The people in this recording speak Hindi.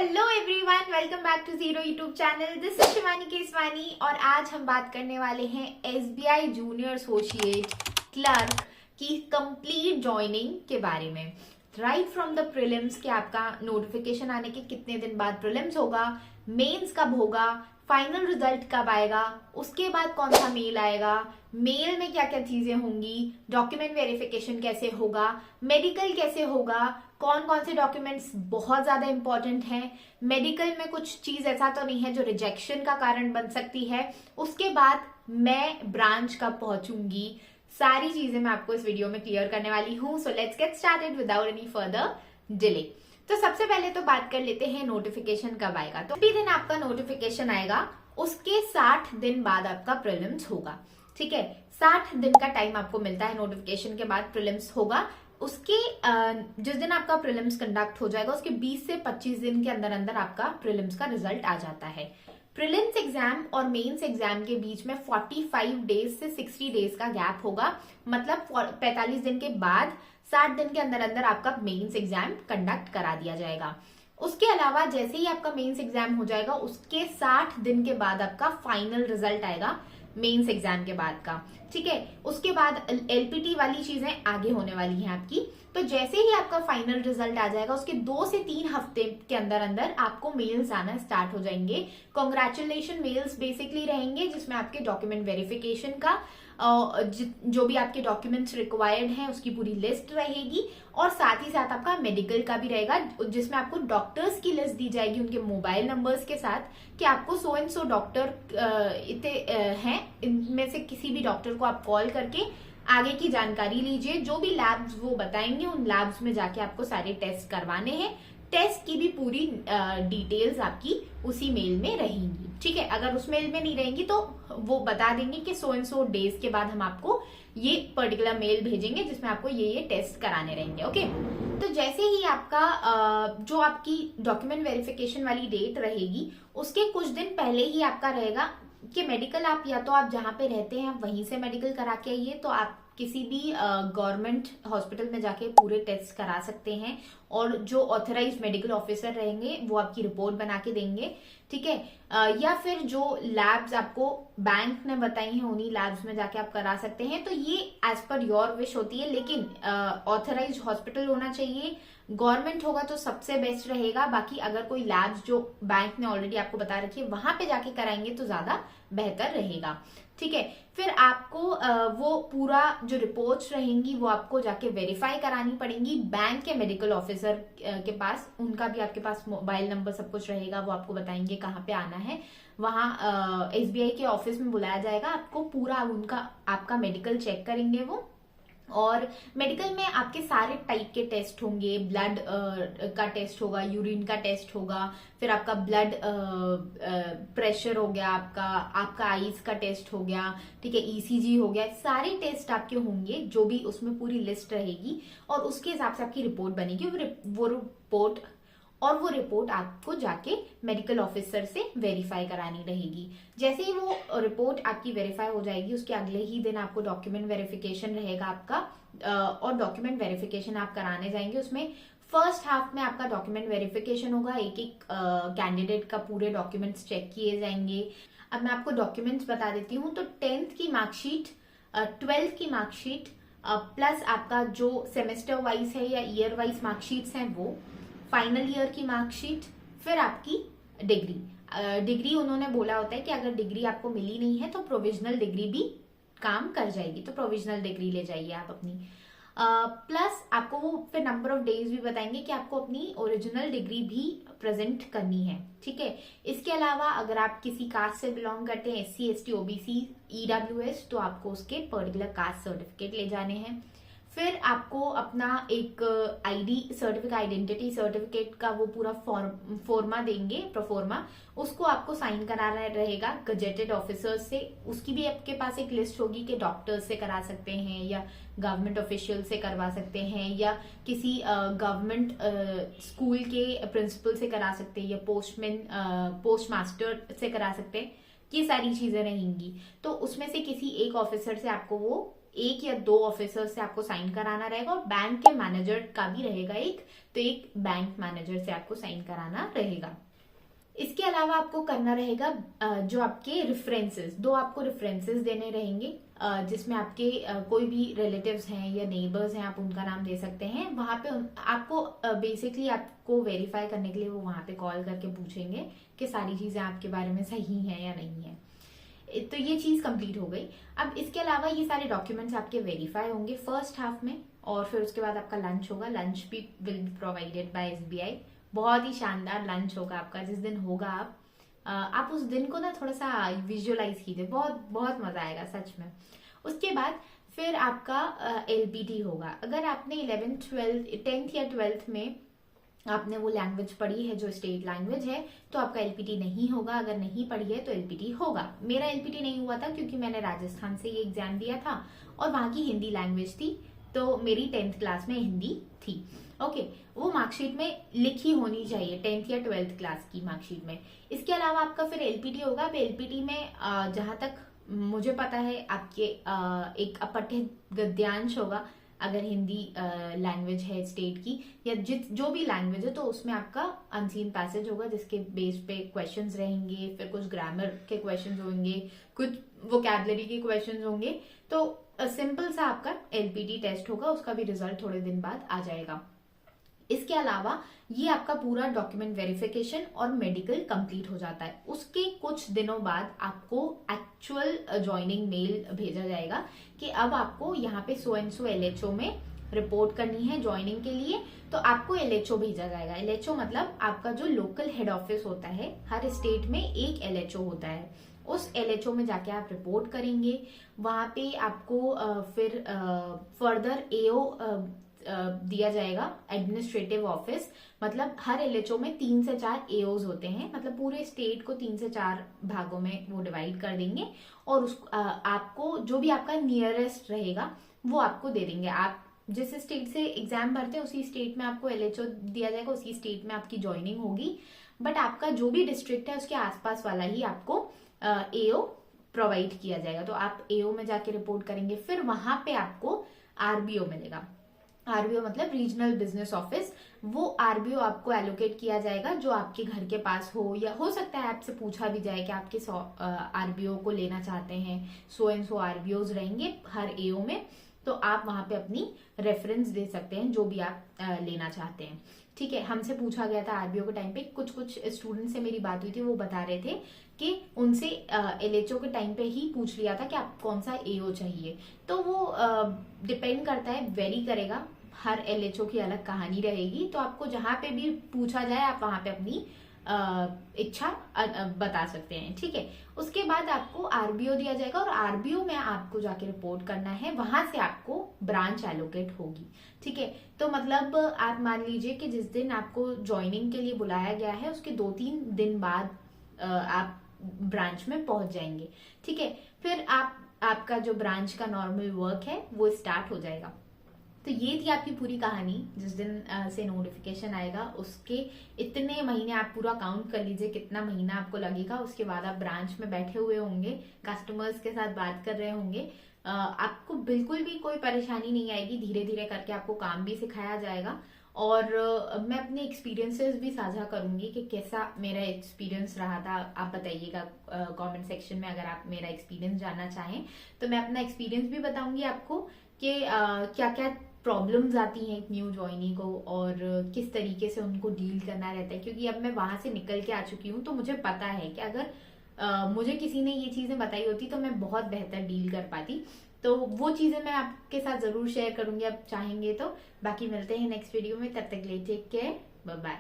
Hello everyone, welcome back to zero YouTube channel. This is Shivani Keswani और आज हम बात करने वाले हैं एसबीआई जूनियर एसोसिएट क्लर्क की कंप्लीट ज्वाइनिंग के बारे में। राइट फ्रॉम द प्रीलिम्स के आपका नोटिफिकेशन आने के कितने दिन बाद प्रीलिम्स होगा, मेंस कब होगा, फाइनल रिजल्ट कब आएगा, उसके बाद कौन सा मेल आएगा, मेल में क्या क्या चीजें होंगी, डॉक्यूमेंट वेरिफिकेशन कैसे होगा, मेडिकल कैसे होगा, कौन कौन से डॉक्यूमेंट्स बहुत ज्यादा इंपॉर्टेंट हैं, मेडिकल में कुछ चीज ऐसा तो नहीं है जो रिजेक्शन का कारण बन सकती है, उसके बाद मैं ब्रांच कब पहुंचूंगी, सारी चीजें मैं आपको इस वीडियो में क्लियर करने वाली हूं। So let's get started without any further delay. तो सबसे पहले तो बात कर लेते हैं नोटिफिकेशन कब आएगा। तो भी दिन आपका नोटिफिकेशन आएगा, उसके 60 दिन बाद आपका प्रीलिम्स होगा। ठीक है, 60 दिन का टाइम आपको मिलता है, नोटिफिकेशन के बाद प्रीलिम्स होगा। उसके जिस दिन आपका प्रीलिम्स कंडक्ट हो जाएगा उसके 20 से 25 दिन के अंदर अंदर आपका प्रीलिम्स का रिजल्ट आ जाता है। प्रीलिम्स एग्जाम और मेंस एग्जाम के बीच में 45 डेज से 60 डेज का गैप होगा, मतलब 45 दिन के बाद 60 दिन के अंदर अंदर आपका मेंस एग्जाम कंडक्ट करा दिया जाएगा। उसके अलावा जैसे ही आपका मेंस एग्जाम हो जाएगा उसके 60 दिन के बाद आपका फाइनल रिजल्ट आएगा मेंस एग्जाम के बाद का। ठीक है, उसके बाद एलपीटी वाली चीजें आगे होने वाली हैं आपकी। तो जैसे ही आपका फाइनल रिजल्ट आ जाएगा उसके 2 से 3 हफ्ते के अंदर अंदर आपको मेल्स आना स्टार्ट हो जाएंगे। कॉन्ग्रेचुलेशन मेल्स बेसिकली रहेंगे जिसमें आपके डॉक्यूमेंट वेरिफिकेशन का जो भी आपके डॉक्यूमेंट्स रिक्वायर्ड हैं उसकी पूरी लिस्ट रहेगी, और साथ ही साथ आपका मेडिकल का भी रहेगा जिसमें आपको डॉक्टर्स की लिस्ट दी जाएगी उनके मोबाइल नंबर्स के साथ कि आपको सो एंड सो डॉक्टर हैं, इनमें से किसी भी डॉक्टर को आप कॉल करके आगे की जानकारी लीजिए। जो भी लैब्स वो बताएंगे उन लैब्स में जाके आपको सारे टेस्ट करवाने हैं। टेस्ट की भी पूरी डिटेल्स आपकी उसी मेल में रहेंगी। ठीक है, अगर उस मेल में नहीं रहेंगी तो वो बता देंगे कि सो एंड सो डेज के बाद हम आपको ये पर्टिकुलर मेल भेजेंगे जिसमें आपको ये टेस्ट कराने रहेंगे। ओके, तो जैसे ही आपका जो आपकी डॉक्यूमेंट वेरिफिकेशन वाली डेट रहेगी उसके कुछ दिन पहले ही आपका रहेगा कि मेडिकल आप या तो आप जहाँ पे रहते हैं आप वहीं से मेडिकल करा के आइए, तो आप किसी भी गवर्नमेंट हॉस्पिटल में जाके पूरे टेस्ट करा सकते हैं और जो ऑथराइज्ड मेडिकल ऑफिसर रहेंगे वो आपकी रिपोर्ट बना के देंगे। ठीक है, या फिर जो लैब्स आपको बैंक ने बताई हैं उन्हीं लैब्स में जाके आप करा सकते हैं। तो ये एज पर योर विश होती है, लेकिन ऑथराइज्ड हॉस्पिटल होना चाहिए। गवर्नमेंट होगा तो सबसे बेस्ट रहेगा, बाकी अगर कोई लैब्स जो बैंक ने ऑलरेडी आपको बता रखी है वहां पे जाके कराएंगे तो ज्यादा बेहतर रहेगा। ठीक है, फिर आपको वो पूरा जो रिपोर्ट्स रहेंगी वो आपको जाके वेरीफाई करानी पड़ेंगी बैंक के मेडिकल ऑफिसर के पास। उनका भी आपके पास मोबाइल नंबर सब कुछ रहेगा, वो आपको बताएंगे कहाँ पे आना है। वहां एसबीआई के ऑफिस में बुलाया जाएगा, आपको पूरा उनका आपका मेडिकल चेक करेंगे वो। और मेडिकल में आपके सारे टाइप के टेस्ट होंगे, ब्लड का टेस्ट होगा, यूरिन का टेस्ट होगा, फिर आपका ब्लड प्रेशर हो गया, आपका आईज का टेस्ट हो गया, ठीक है, ईसीजी हो गया, सारे टेस्ट आपके होंगे जो भी उसमें पूरी लिस्ट रहेगी और उसके हिसाब से आपकी रिपोर्ट बनेगी। वो रिपोर्ट आपको जाके मेडिकल ऑफिसर से वेरीफाई करानी रहेगी। जैसे ही वो रिपोर्ट आपकी वेरीफाई हो जाएगी उसके अगले ही दिन आपको डॉक्यूमेंट वेरिफिकेशन रहेगा आपका, और डॉक्यूमेंट वेरिफिकेशन आप कराने जाएंगे। उसमें फर्स्ट हाफ में आपका डॉक्यूमेंट वेरिफिकेशन होगा, एक एक कैंडिडेट का पूरे डॉक्यूमेंट्स चेक किए जाएंगे। अब मैं आपको डॉक्यूमेंट्स बता देती हूँ। तो 10th की मार्कशीट, 12th की मार्कशीट, प्लस आपका जो सेमेस्टर वाइज है या ईयर वाइज मार्कशीट्स हैं वो, फाइनल ईयर की मार्कशीट, फिर आपकी डिग्री उन्होंने बोला होता है कि अगर डिग्री आपको मिली नहीं है तो प्रोविजनल डिग्री भी काम कर जाएगी, तो प्रोविजनल डिग्री ले जाइए आप अपनी। प्लस आपको वो फिर नंबर ऑफ डेज भी बताएंगे कि आपको अपनी ओरिजिनल डिग्री भी प्रेजेंट करनी है। ठीक है, इसके अलावा अगर आप किसी कास्ट से बिलोंग करते हैं, SC ST OBC EWS, तो आपको उसके पर्टिकुलर कास्ट सर्टिफिकेट ले जाने हैं। फिर आपको अपना एक आईडी सर्टिफिकेट, आइडेंटिटी सर्टिफिकेट का वो पूरा फॉर्मा देंगे, प्रोफॉर्मा, उसको आपको साइन कराना रहेगा गजेटेड ऑफिसर्स से। उसकी भी आपके पास एक लिस्ट होगी कि डॉक्टर्स से करा सकते हैं या गवर्नमेंट ऑफिशियल से करवा सकते हैं या किसी गवर्नमेंट स्कूल के प्रिंसिपल से करा सकते हैं या पोस्ट मास्टर से करा सकते हैं। ये सारी चीजें रहेंगी, तो उसमें से किसी एक ऑफिसर से आपको वो एक या दो ऑफिसर से आपको साइन कराना रहेगा, और बैंक के मैनेजर का भी रहेगा एक, तो एक बैंक मैनेजर से आपको साइन कराना रहेगा। इसके अलावा आपको करना रहेगा जो आपके रेफरेंसेस, दो आपको रेफरेंसेस देने रहेंगे, जिसमें आपके कोई भी रिलेटिव्स हैं या नेबर्स हैं, आप उनका नाम दे सकते हैं। वहां पे आपको बेसिकली आपको वेरीफाई करने के लिए वो वहां पे कॉल करके पूछेंगे कि सारी चीजें आपके बारे में सही हैं या नहीं है। तो ये चीज कंप्लीट हो गई। अब इसके अलावा ये सारे डॉक्यूमेंट्स आपके वेरीफाई होंगे फर्स्ट हाफ में, और फिर उसके बाद आपका लंच होगा। लंच भी will be provided by SBI. बहुत ही शानदार लंच होगा आपका जिस दिन होगा। आप उस दिन को ना थोड़ा सा विजुअलाइज कीजिए, बहुत बहुत मजा आएगा सच में। उसके बाद फिर आपका एलपीटी होगा। अगर आपने 11th 12th 10th या 12th में आपने वो लैंग्वेज पढ़ी है जो स्टेट लैंग्वेज है, तो आपका एलपीटी नहीं होगा। अगर नहीं पढ़ी है तो एलपीटी होगा। मेरा एलपीटी नहीं हुआ था क्योंकि मैंने राजस्थान से ये एग्जाम दिया था और वहां की हिंदी लैंग्वेज थी, तो मेरी 10th क्लास में हिंदी थी। ओके, वो मार्कशीट में लिखी होनी चाहिए 10th या 12th क्लास की मार्कशीट में। इसके अलावा आपका फिर एलपीटी होगा। अब एलपीटी में जहां तक मुझे पता है आपके एक अपठ्य गद्यांश होगा, अगर हिंदी लैंग्वेज है स्टेट की, या जो भी लैंग्वेज है, तो उसमें आपका अनसीन पैसेज होगा जिसके बेस पे क्वेश्चंस रहेंगे। फिर कुछ ग्रामर के क्वेश्चंस होंगे, कुछ वोकैबुलरी के क्वेश्चंस होंगे। तो सिंपल सा आपका एलपीटी टेस्ट होगा, उसका भी रिजल्ट थोड़े दिन बाद आ जाएगा। इसके अलावा ये आपका पूरा डॉक्यूमेंट वेरिफिकेशन और मेडिकल कंप्लीट हो जाता है। उसके कुछ दिनों बाद आपको एक्चुअल ज्वाइनिंग मेल भेजा जाएगा कि अब आपको यहाँ पे सो एंड सो एलएचओ में रिपोर्ट करनी है ज्वाइनिंग के लिए। तो आपको एलएचओ भेजा जाएगा। एलएचओ मतलब आपका जो लोकल हेड ऑफिस होता है, हर स्टेट में एक एलएचओ होता है। उस एलएचओ में जाके आप रिपोर्ट करेंगे। वहां पे आपको फिर फर्दर एओ दिया जाएगा, एडमिनिस्ट्रेटिव ऑफिस। मतलब हर एलएचओ में 3 से 4 एओज होते हैं, मतलब पूरे स्टेट को 3 से 4 भागों में वो डिवाइड कर देंगे, और आपको जो भी आपका नियरेस्ट रहेगा वो आपको दे देंगे। आप जिस स्टेट से एग्जाम भरते हैं उसी स्टेट में आपको एलएचओ दिया जाएगा, उसी स्टेट में आपकी ज्वाइनिंग होगी। बट आपका जो भी डिस्ट्रिक्ट है उसके आसपास वाला ही आपको एओ प्रोवाइड किया जाएगा। तो आप एओ में जाके रिपोर्ट करेंगे। फिर वहां पे आपको आरबीओ मिलेगा। आरबीओ मतलब रीजनल बिजनेस ऑफिस। वो आरबीओ आपको एलोकेट किया जाएगा जो आपके घर के पास हो, या हो सकता है आपसे पूछा भी जाए कि आपके आरबीओ को लेना चाहते हैं। सो एंड सो आरबीओज रहेंगे हर एओ में, तो आप वहां पे अपनी रेफरेंस दे सकते हैं जो भी आप लेना चाहते हैं। ठीक है, हमसे पूछा गया था आरबीओ के टाइम पे, कुछ स्टूडेंट से मेरी बात हुई थी, वो बता रहे थे कि उनसे एलएचओ के टाइम पे ही पूछ लिया था कि आप कौन सा एओ चाहिए। तो वो डिपेंड करता है, वेरी करेगा, हर एलएचओ की अलग कहानी रहेगी। तो आपको जहां पे भी पूछा जाए आप वहां पे अपनी इच्छा बता सकते हैं। ठीक है, उसके बाद आपको आरबीओ दिया जाएगा, और आरबीओ में आपको जाके रिपोर्ट करना है। वहां से आपको ब्रांच एलोकेट होगी। ठीक है, तो मतलब आप मान लीजिए कि जिस दिन आपको ज्वाइनिंग के लिए बुलाया गया है उसके 2-3 दिन बाद आप ब्रांच में पहुंच जाएंगे। ठीक है, फिर आपका जो ब्रांच का नॉर्मल वर्क है वो स्टार्ट हो जाएगा। तो ये थी आपकी पूरी कहानी। जिस दिन से नोटिफिकेशन आएगा उसके इतने महीने आप पूरा काउंट कर लीजिए कितना महीना आपको लगेगा। उसके बाद आप ब्रांच में बैठे हुए होंगे, कस्टमर्स के साथ बात कर रहे होंगे। आपको बिल्कुल भी कोई परेशानी नहीं आएगी। धीरे धीरे करके आपको काम भी सिखाया जाएगा, और मैं अपने एक्सपीरियंसेस भी साझा करूंगी कि कैसा मेरा एक्सपीरियंस रहा था। आप बताइएगा कमेंट सेक्शन में अगर आप मेरा एक्सपीरियंस जानना चाहें, तो मैं अपना एक्सपीरियंस भी बताऊंगी आपको कि क्या क्या प्रॉब्लम्स आती हैं एक न्यू ज्वाइनी को, और किस तरीके से उनको डील करना रहता है। क्योंकि अब मैं वहां से निकल के आ चुकी हूँ, तो मुझे पता है कि अगर मुझे किसी ने ये चीजें बताई होती तो मैं बहुत बेहतर डील कर पाती। तो वो चीजें मैं आपके साथ जरूर शेयर करूंगी आप चाहेंगे तो। बाकी मिलते हैं नेक्स्ट वीडियो में, तब तक के लिए टेक केयर, बाय बाय।